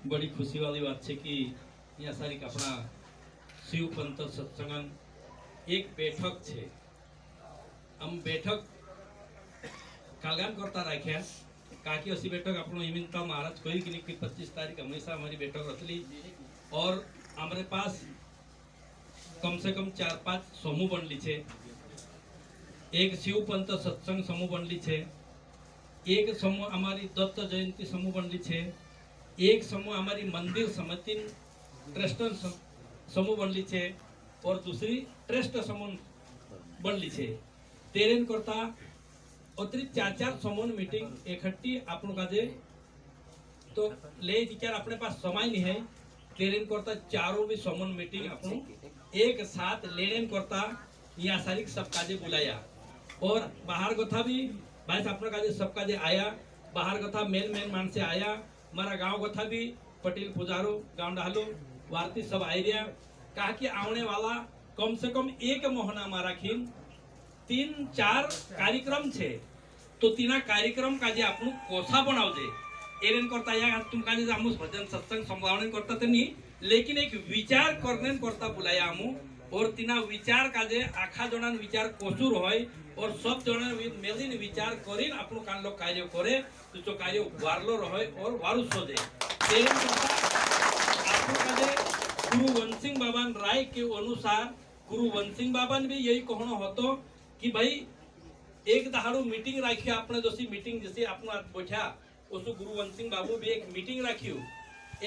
बड़ी खुशी वाली बात है कि यहाँ सारी अपना शिव पंथ सत्संगन एक बैठक है। हम बैठक कालगान करता राख्या काकी असी बैठक आपण हिमिंता महाराज कही कि 25 तारीख हमेशा हमारी बैठक रखली और हमारे पास कम से कम 4-5 समूह बनली छे। एक शिव पंथ सत्संग समूह बनली छे, एक समूह हमारी दत्त जयंती समूह बनली छे, एक समूह हमारी मंदिर समिति ट्रस्ट समूह बनली छे और दूसरी ट्रस्ट समूह बनली छे। तेरेन करता अतिरिक्त 4-4 समूह मीटिंग इकट्ठी आपण काजे तो ले विचार अपने पास समय नहीं है। तेरेन करता चारों भी समूह मीटिंग आपण एक साथ लेने करता यहाँ सारी सब काजे बुलाया और बाहर कथा भी भाई अपने काजे सब काजे आया। बाहर कथा मेन मान से आया। मारा गांव कथा भी पटेल पुजारो गांव डालो वारती सब आई रहा। कहा कि आने वाला कम से कम एक महीना मारा खीन 3-4 कार्यक्रम छे तो तीना कार्यक्रम काजे आपनु कोसा बनावजे एरेन करता या तुम काजे जामु भजन सत्संग संभावना करता ते नहीं लेकिन एक विचार करने करता बुलाया आमु और तीना विचार काजे आखा जणान विचार कोसुर होय और सब जण मेलिन विचार करीन आपनु कान लोग कार्य करे तो जो कार्य वारलो रहे और वारुस हो जाए। एरेन करता आपनु काजे गुरु वंशिंग बाबान राय के अनुसार गुरु वंशिंग बाबान भी यही कहनो होतो कि भाई एक दहाड़ो मीटिंग राखी आपने जैसी मीटिंग जैसे आपने आज बैठा उसको गुरु वंशिंग बाबू भी एक मीटिंग राखी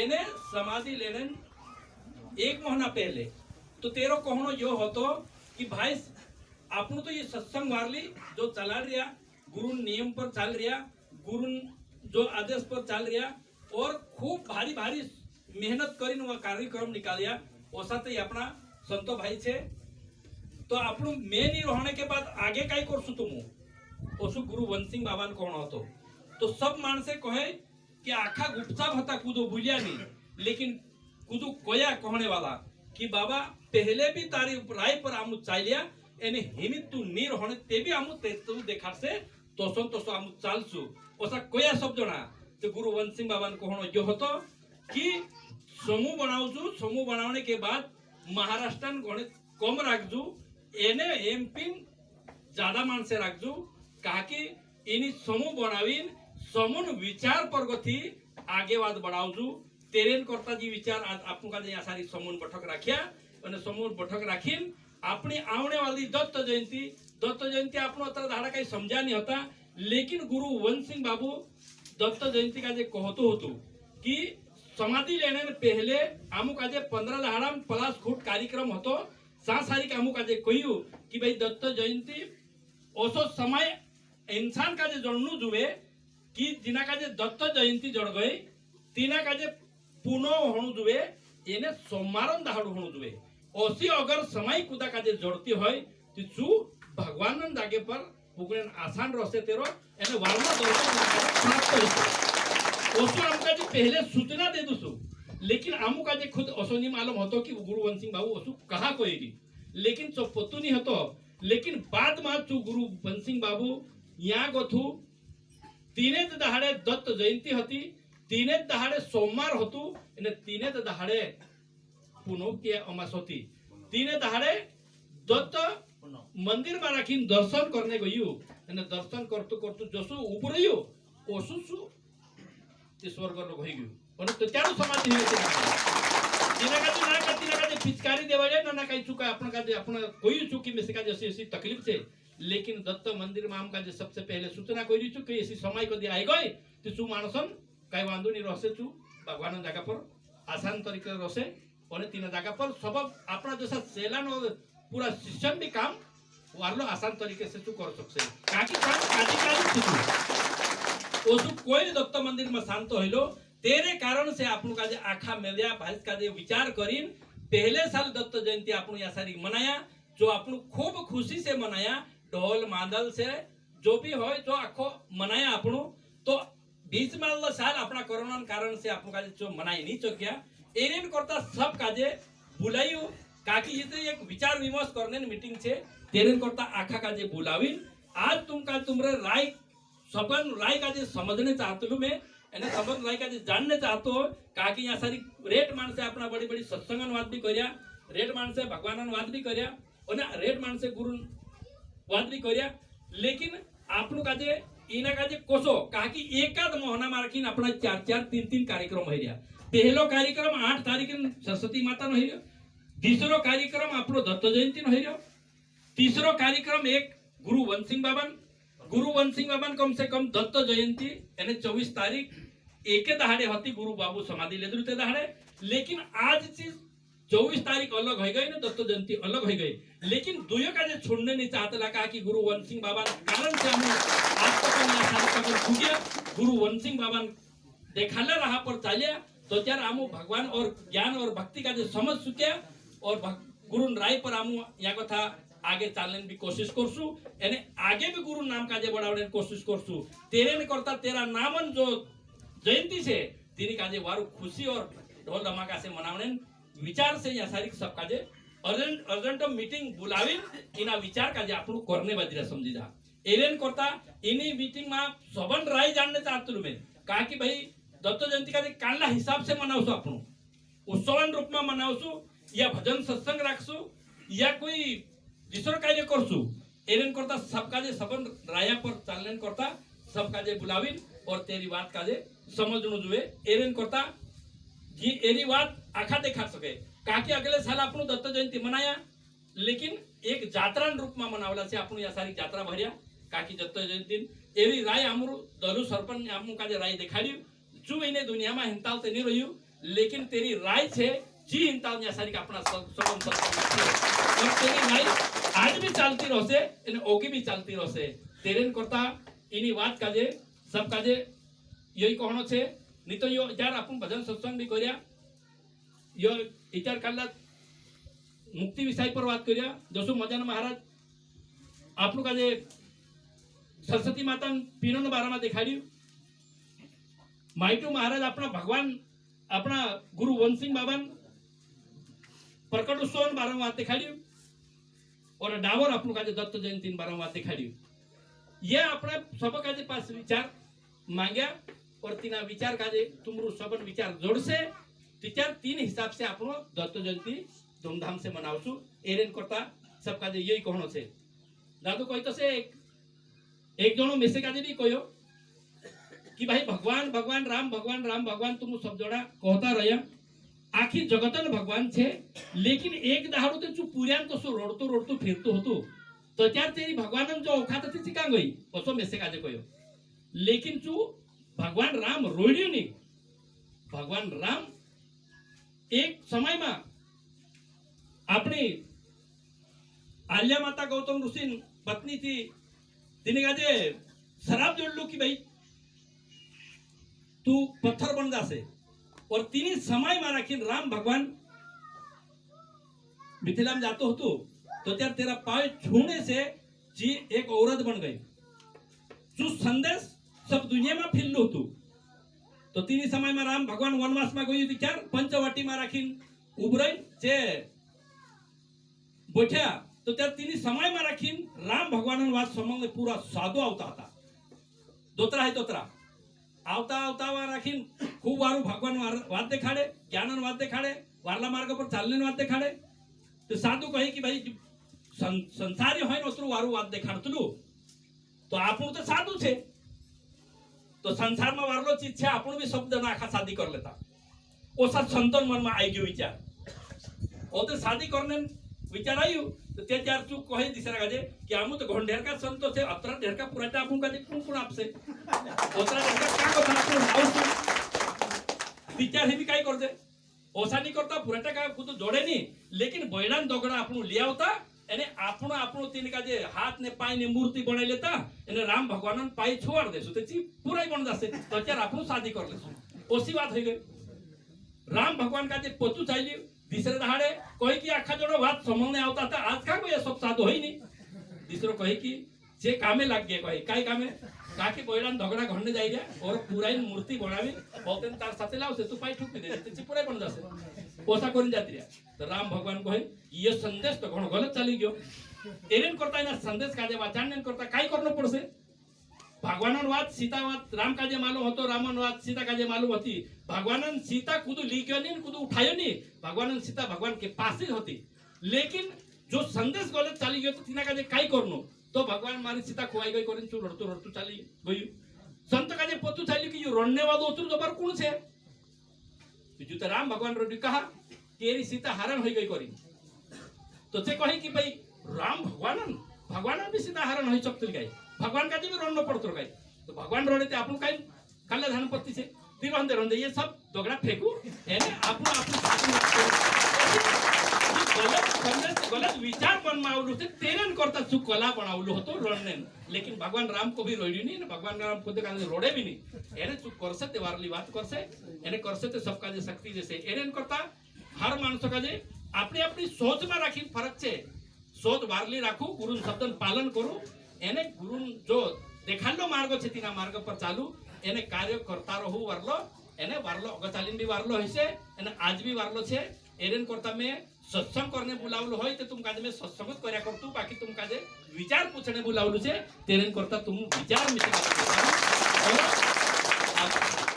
एने समाधि लेने एक महीना पहले तो तेरो कहनो यो होतो कि भाई आपने तो ये सत्संग वारली जो चला रिया गुरु नियम पर चल रिया गुरु जो आदेश पर चल रिया और खूब भारी भारी मेहनत करीन वह कार्यक्रम निकालिया ओसा तो अपना संतो भाई छे तो आपनु मैं नहीं रहने के बाद आगे काई करसु तुम ओसु गुरु वंशिंग बाबान कौन होतो तो सब मानसे कहे कि आखा गुप्ता भता कूदो बुलिया नहीं लेकिन कूदो कोया कहने वाला कि बाबा पहले भी तारी राय पर आमु चालिया एने हिमित तू नहीं रहने ते भी आमु ते तू देखा से तोसो आमु चालसु ओसा कोया सब जना तो गुरु वंशिंग बाबान कहनो जो होतो कि समूह बनावजु समूह बनाने के बाद महाराष्ट्रन गणित कम राखजु एने एमपी ज्यादा मानसे राखजु कहा कि इनी समूह बनावीन समूह विचार प्रगति आगे वाद बढ़ावजु तेरेन करता जी विचार आज आपको का यहाँ सारी समूह बैठक राखिया और समूह बैठक राखीन अपनी आने वाली दत्त जयंती आपनो अतर धाड़ा कहीं समझा नहीं होता लेकिन गुरु वंशिंग बाबू दत्त जयंती का जे कहतो होतो कि समाधि लेने में पहले आमु का जे 15 दहाड़ा प्लस खूट कार्यक्रम होतो सारी के आमु का जे कहियो कि भाई दत्त जयंती ओसो समय इंसान का जे जन्नु जुए कि जिना का जे दत्त जयंती जड़ गई तीना का जे पुनो होनु जुए एने सोमवारन दहाड़ो होनु जुए ओसी अगर समय कुदा का जे जड़ती होय तो चू भगवानन दागे पर पुगन आसान रसे तेरो एने वारमा दर्शन प्राप्त होतो ओसो हमका जे पहले सूचना दे दुसु लेकिन आमु का जे खुद असोनी मालूम होतो कि गुरु वंशिंग बाबू ओसु कहा कोई लेकिन जो पत्तू नहीं होतो लेकिन बाद में चू गुरु वंशिंग बाबू यहाँ गथु तीने दहाड़े दत्त जयंती होती तीने दहाड़े सोमवार होतु एने तीने दहाड़े पुनो के अमास होती तीने दहाड़े दत्त मंदिर में राखीन दर्शन करने गयु एने दर्शन करतु करतु जसु उबरयु ओसुसु ते स्वर्ग लोग होई गयु और तो चारो समाधि होते तीना का जे पिचकारी देवाले ना काही चुका अपन का जे अपन कोई चुकी में से का जैसी ऐसी तकलीफ छे लेकिन दत्त मंदिर में हम का जे सबसे पहले सूचना कोई चुकी ऐसी समय को दे आई गई तो सु मानसन काही वांदो नहीं रसे चु भगवान जगह पर आसान तरीके रसे और तीन जगह पर सब अपना जैसा सेलन और पूरा सिस्टम भी काम वारलो आसान तरीके से तू कर सकसे काकी काम आदिकाल ओसु कोई दत्त मंदिर में शांत होइलो तेरे कारण से आपन का जे आखा मेलिया भाई का जे विचार करीन पहले साल दत्त जयंती आपन या सारी मनाया जो आपन खूब खुशी से मनाया ढोल मादल से जो भी हो जो आखो मनाया आपन तो 20 साल अपना कोरोना कारण से आपन का जो मनाई नहीं चुकिया एरेन करता सब काजे बुलाइयो काकी जिते एक विचार विमर्श करने मीटिंग छे तेरेन करता आखा काजे बुलावीन आज तुम का तुमरे राय सबन राय काजे समझने चाहतलु में एने संबंध राय का जानने चाहतो हो का कि यहाँ सारी रेट माणसे अपना बड़ी बड़ी सत्संगन वाद भी कर्या, रेट माणसे भगवानन वाद भी कर्या और रेट माणसे गुरु वाद भी कर्या, लेकिन आपनु काजे इना काजे कोसो का कि एकाद महीना मारखीन अपना 4-4 3-3 कार्यक्रम होइया। पहलो कार्यक्रम 8 तारीख सरस्वती माता नो होइयो, दूसरो कार्यक्रम आपनो दत्त जयंती नो होइयो, तीसरो कार्यक्रम एक गुरु वंशिंग बाबन कम से कम दत्त जयंती एने 24 तारीख एके दहाड़े होती गुरु बाबू समाधि लेदरु ते दहाड़े, लेकिन आज चीज 24 तारीख अलग हो गई ना, दत्त जयंती अलग हो गई, लेकिन दुयो का छोड़ने नहीं चाहते लगा कि गुरु वंशिंग बाबा कारण से हम आज तक गुरु वंशिंग बाबा देखाले रहा पर चालिया तो त्यार आमु भगवान और ज्ञान और भक्ति का जो समझ चुके और गुरु राय पर आमु या कथा आगे चालने भी कोशिश करसु, यानी आगे भी गुरु नाम का जे बढ़ाने कोशिश करसु। तेरे ने करता तेरा नामन जो जयंती से तिनी का जे वारु खुशी और ढोल धमाका से मनावने विचार से या सारी सब का जे अर्जेंट मीटिंग बुलाविन इना विचार का जे आपनु करने बजरा समझी जा एरेन करता इनी मीटिंग में सबन राय जानने चाहतलु में का कि भाई दत्त जयंती का जे कानला हिसाब से मनावसु आपनु उत्सवन रूप में मनावसु या भजन सत्संग राखसु या कोई दूसरा कार्य करसु एरेन करता सबका जे सबन राया पर चालन करता सबका जे बुलाविन और तेरी बात का जे समझनु जुए एरेन करता जी एरी बात आखा देखा सके काकी अगले साल आपनु दत्त जयंती मनाया, लेकिन एक जात्रा रूप में मनावला से आपनु या सारी जात्रा भरिया काकी दत्त जयंती एरी राय आमरु दलु सरपंच आमु का जे राय देखाड्यु जो इने दुनिया में हिंताल ते नहीं रह्यु, लेकिन तेरी राय छे जी हिंताल या सारी अपना सबन और तेरी राय आज भी चलती रहसे इन ओगी भी चलती रहसे तेरेन करता इनी बात का जे सब का जे यही कहनो छे नहीं तो यो यार अपन भजन सत्संग भी करिया यो इचार काला मुक्ति विषय पर बात करिया जसो मजान महाराज आपनु का जे सरस्वती माता पीनन बारा में दिखाड्यु, माइटू महाराज अपना भगवान अपना गुरु वंशिंग बाबन प्रकट उत्सव बारा में दिखाड्यु और डावर आपनु का जे दत्त जयंती बारा में दिखाड्यु। ये अपने सब का जे पास विचार मांग्या और तीना विचार का जे तुमरु सबन विचार जोड़ से विचार 3 हिसाब से आपनो दत्त जयंती धूमधाम से मनावसु एरेन करता सब का जे यही कहनो छे। दादू कहि तो से एक जणो मेसे का जे भी कयो कि भाई भगवान भगवान राम भगवान तुम सब जोड़ा कहता रहया आखी जगतन भगवान छे, लेकिन एक दाहड़ो ते चू पुर्यान तो सो रोडतो फिरतो होतो तो त्यार तेरी भगवानन जो औखात थी चिका गई ओसो मेसे का जे कयो, लेकिन चू भगवान राम रोड्यू नहीं। भगवान राम एक समय में अपनी आल्या माता गौतम ऋषि पत्नी थी तिने का जे शराब जोड़लू कि भाई तू पत्थर बन जासे और तीनी समय में राखीन राम भगवान मिथिला में जातो होतो तो त्यार तेरा पाय छूने से जी एक औरत बन गई जो संदेश सब दुनिया में फिरलू होतो तो तीनी समय में राम भगवान वनवास में गई विचार पंचवटी में राखीन उबरई जे बैठा तो त्यार तीनी समय में राखीन राम भगवान वास समंग पूरा साधु आवता था दोतरा है तोतरा आवता आवता वा राखीन खूब वारू भगवान वाद देखाड़े ज्ञानन वाद देखाड़े वारला मार्ग पर चालने वाद देखाड़े तो साधु कहे कि भाई संसारी होय नोतरु वारू वाद देखाड़तलू तो आपनु तो साधु छे तो संसार में वारलो चीज छे आपनु भी सब जना आखा शादी कर लेता ओ सब संतन मन में आई गयो विचार ओ तो शादी करने विचार आयु तो ते चार चूक कहे दिसरा गाजे कि आमु तो घोंढेर का संतो छे अतरा ढेर का पुराटा आपन का जे कोण आपसे ओतरा ढेर का का कथा आपन हाउस विचार ही भी काय कर दे ओसा नहीं करता पुराटा का खुद जोड़े नहीं, लेकिन बैडान दोगड़ा आपनु लिया होता एने आपनो आपनो तीन का जे हाथ ने पाई ने मूर्ति बना लेता एने राम भगवान पाई छोड़ दे सो तेची पूरा ही बन जासे तो चार आपनो शादी कर लेसो ओसी बात हो गई। राम भगवान का जे पतु चाहिए तीसरे दहाड़े कहे कि आखा जोड़ो बात समझ में आवता था आज का कोई सब साधु है नहीं तीसरो कहे कि जे कामे लग गए कहे काई कामे काकी बैडान झगड़ा घंडे जाई रे और पूरा ही मूर्ति बनावी बोलते तार साथे लाव से तू पाई ठुक दे तेची पूरा बन जासे ओसा कोन जाती रे तो राम भगवान कहे ये संदेश तो घणो गलत चली गयो एरेन करता ना संदेश का जे वाचान करता काई करनो पड़से ભગવાનનો વાત સીતા વાત રામ કાજે માલુમ હતો, રામનો વાત સીતા કાજે માલુમ હતી. ભગવાન સીતા કુદું લીગ્યો નહીં, કુદું ઉઠાયો નહીં. ભગવાન સીતા ભગવાન કે પાસે જ હતી. લેકિન જો સંદેશ ગલત ચાલી ગયો તો તેના કાજે કાઈ કરનું, તો ભગવાન મારી સીતા ખોવાઈ ગઈ કરીને શું રડતું રડતું ચાલી ગયું. સંત કાજે પોતું ચાલ્યું કે રણને વાળું ઓતરું જબર કોણ છે? બીજું તો રામ ભગવાન રડ્યું કહા તેરી સીતા હરણ હોઈ ગઈ કરી. તો તે કહે કે ભાઈ રામ ભગવાન બી સીતા હરણ હોઈ શકતું ગાય, ભગવાન કાજે બી રણ નો પડતો ગાય. તો ભગવાન રડે તે આપણું કઈ કાલે ધનપતિ છે તિરંદે રંદે એ સબ દોગડા ફેંકું એને ગલત વિચાર મનમાં આવલું છે તેને કરતા શું કલા પણ આવલું હતું રણને. લેકિન ભગવાન રામ કો ભી રોડ્યું નહીં, ભગવાન રામ ખુદ કાજે રોડે બી નહીં. એને શું કરશે તે વારલી વાત કરશે, એને કરશે તે સબ કાજે શક્તિ દેશે. એને કરતા હર માણસો કાજે આપણી આપણી સોચમાં રાખી ફરક છે. સોચ વારલી રાખું, ગુરુ શબ્દનું પાલન કરું, એને ગુરુ જો દેખાડલો માર્ગ છે તેના માર્ગ પર ચાલુ, એને કાર્ય કરતા રહું વારલો. એને વારલો અગચાલીન બી વારલો હશે, એને આજ બી વારલો છે. એને કરતા મેં સત્સંગ કરને બોલાવલું હોય તો તું કાજે મેં સત્સંગ જ કર્યા કરતું, બાકી તું કાજે વિચાર પૂછને બોલાવલું છે તેને કરતા તું વિચાર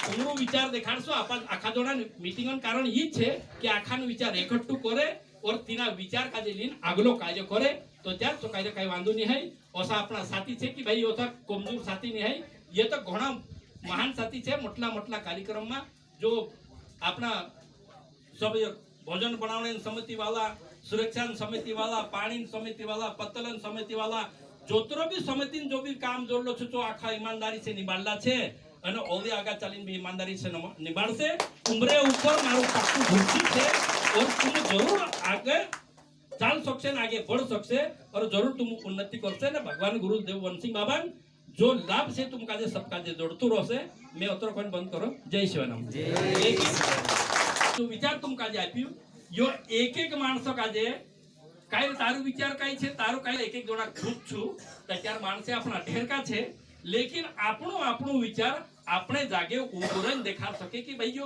તમારું વિચાર દેખાડશો. આખા જોડા મીટિંગનું કારણ ઈ જ છે કે આખાનો વિચાર એકઠું કરે और तीना विचार काजे लीन आगलो कार्य करे तो त्यार तो काजे कई वांधो नहीं है. ओसा अपना साथी छे कि भाई ओसा कमजोर साथी नहीं है, ये तो घणा महान साथी छे. मोटला मोटला कार्यक्रम में जो अपना सब भोजन बनावने समिति वाला, सुरक्षा समिति वाला, पानी समिति वाला, पत्तलन समिति वाला, जोतरो भी समिति जो भी काम जोड़लो छे तो आखा ईमानदारी से निभाड़ला छे અને ઓવે આગા ચાલીને भी ईमानदारी से निभाड़શે. उमरे ऊपर मारू पाक्कू भूखी छे और तुम जरूर आगे चाल सकशे ने आगे बढ़ सकशे और जरूर तुम उन्नति करशे ने भगवान गुरुदेव वंशिंग बाबा जो लाभ से तुम काजे सब काजे जोड़तू रहशे. मैं उत्तराखंड बंद करो. जय शिवनाम. तो विचार तुम काजे आप्યું यो एक एक माणसो काजे काय तारू विचार काय छे तारू काय एक एक जोड़ा ग्रुप छु त्यार माणसे आपणा ढेरका छे. लेकिन આપણો વિચાર આપણે જાગે ઉભો રહીને દેખાડ શકે કે ભાઈ જો